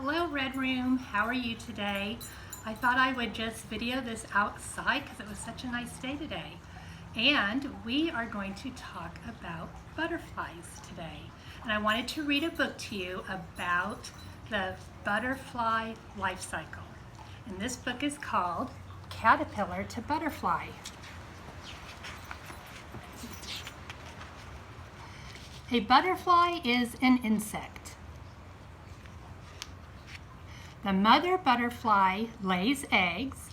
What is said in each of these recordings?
Hello Red Room, how are you today? I thought I would just video this outside because it was such a nice day today. And we are going to talk about butterflies today. And I wanted to read a book to you about the butterfly life cycle. And this book is called Caterpillar to Butterfly. A butterfly is an insect. The mother butterfly lays eggs.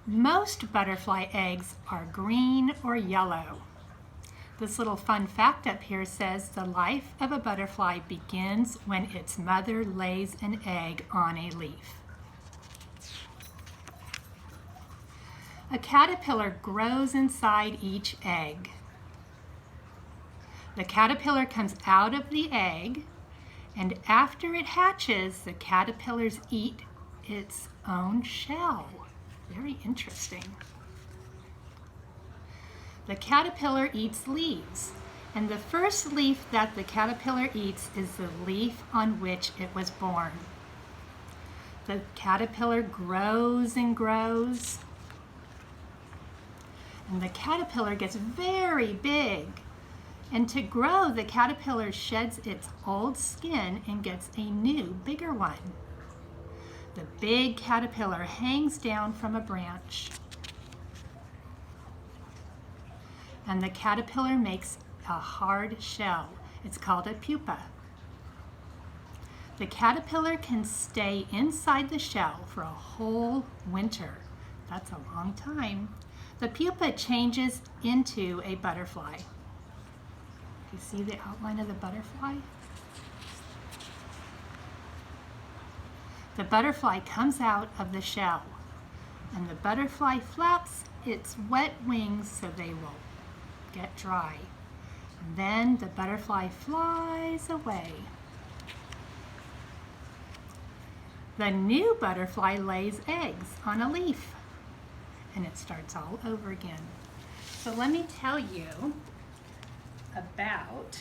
Most butterfly eggs are green or yellow. This little fun fact up here says the life of a butterfly begins when its mother lays an egg on a leaf. A caterpillar grows inside each egg. The caterpillar comes out of the egg, and after it hatches, the caterpillars eat its own shell. Very interesting. The caterpillar eats leaves, and the first leaf that the caterpillar eats is the leaf on which it was born. The caterpillar grows and grows, and the caterpillar gets very big. And to grow, the caterpillar sheds its old skin and gets a new, bigger one. The big caterpillar hangs down from a branch. And the caterpillar makes a hard shell. It's called a pupa. The caterpillar can stay inside the shell for a whole winter. That's a long time. The pupa changes into a butterfly. You see the outline of the butterfly? The butterfly comes out of the shell, and the butterfly flaps its wet wings so they will get dry. And then the butterfly flies away. The new butterfly lays eggs on a leaf, and it starts all over again. So let me tell you about,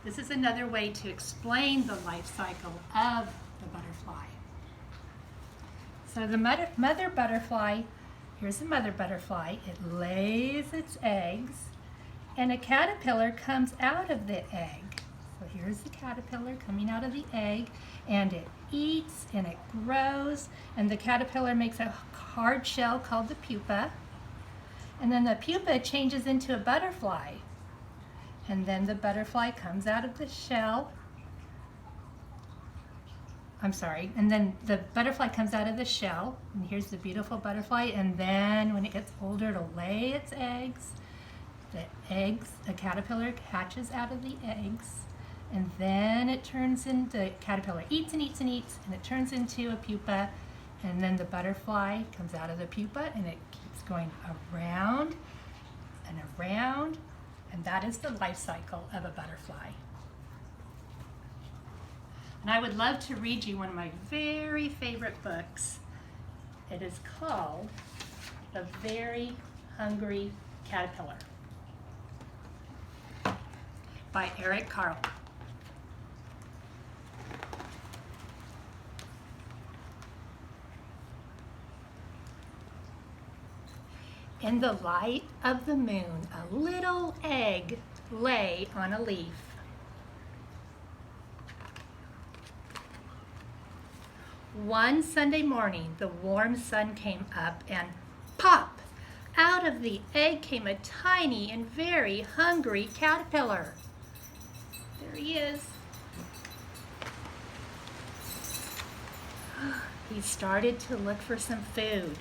this is another way to explain the life cycle of the butterfly. So the mother butterfly, here's the mother butterfly, it lays its eggs, and a caterpillar comes out of the egg. So here's the caterpillar coming out of the egg, and it eats and it grows, and the caterpillar makes a hard shell called the pupa, and then the pupa changes into a butterfly. And then the butterfly comes out of the shell. And then the butterfly comes out of the shell, and here's the beautiful butterfly, and then when it gets older, it'll lay its eggs. The caterpillar hatches out of the eggs, and then it turns into, caterpillar eats and eats and eats, and it turns into a pupa, and then the butterfly comes out of the pupa, and it keeps going around and around. And that is the life cycle of a butterfly. And I would love to read you one of my very favorite books. It is called The Very Hungry Caterpillar by Eric Carle. In the light of the moon, a little egg lay on a leaf. One Sunday morning, the warm sun came up, and pop! Out of the egg came a tiny and very hungry caterpillar. There he is. He started to look for some food.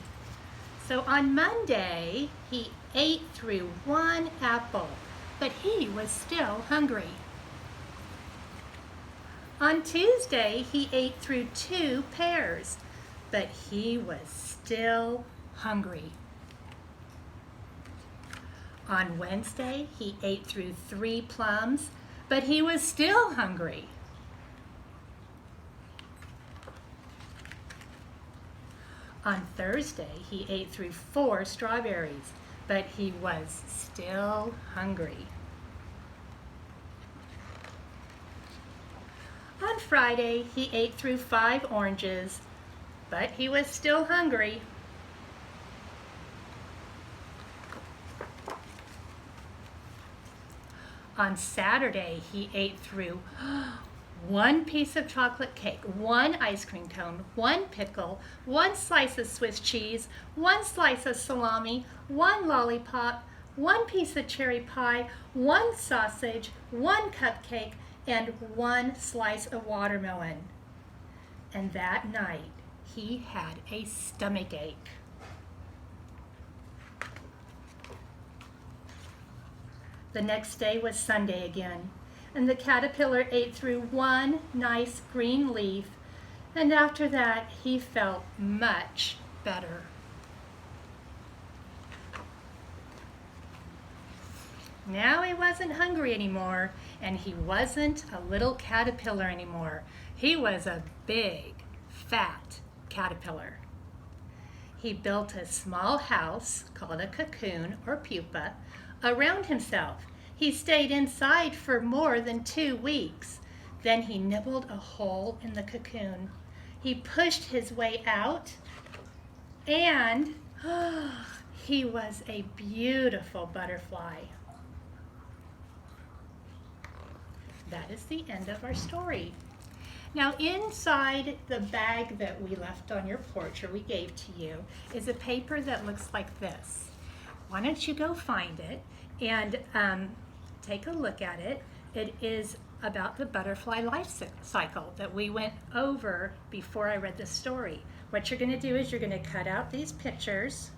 So on Monday, he ate through one apple, but he was still hungry. On Tuesday, he ate through 2 pears, but he was still hungry. On Wednesday, he ate through 3 plums, but he was still hungry. On Thursday, he ate through 4 strawberries, but he was still hungry. On Friday, he ate through 5 oranges, but he was still hungry. On Saturday, he ate through 1 piece of chocolate cake, 1 ice cream cone, 1 pickle, 1 slice of Swiss cheese, 1 slice of salami, 1 lollipop, 1 piece of cherry pie, 1 sausage, 1 cupcake, and 1 slice of watermelon. And that night, he had a stomach ache. The next day was Sunday again, and the caterpillar ate through 1 nice green leaf, and after that he felt much better. Now he wasn't hungry anymore, and he wasn't a little caterpillar anymore. He was a big, fat caterpillar. He built a small house called a cocoon or pupa around himself. He stayed inside for more than 2 weeks. Then he nibbled a hole in the cocoon. He pushed his way out, and he was a beautiful butterfly. That is the end of our story. Now inside the bag that we left on your porch, or we gave to you, is a paper that looks like this. Why don't you go find it and take a look at it. It is about the butterfly life cycle that we went over before I read the story. What you're going to do is you're going to cut out these pictures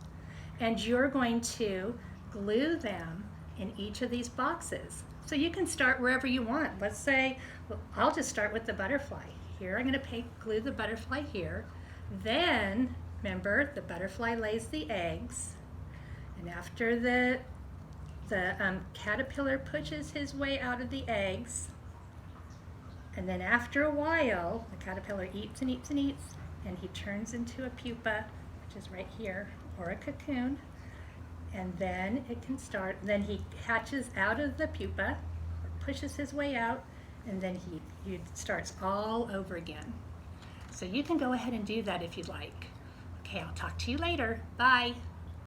and you're going to glue them in each of these boxes. So you can start wherever you want. Let's say, well, I'll just start with the butterfly. Here I'm going to glue the butterfly here. Then, remember, the butterfly lays the eggs. And after the caterpillar pushes his way out of the eggs, and then after a while, the caterpillar eats and eats and eats, and he turns into a pupa, which is right here, or a cocoon. And then it can start, then he hatches out of the pupa, pushes his way out, and then he starts all over again. So you can go ahead and do that if you'd like. Okay, I'll talk to you later. Bye.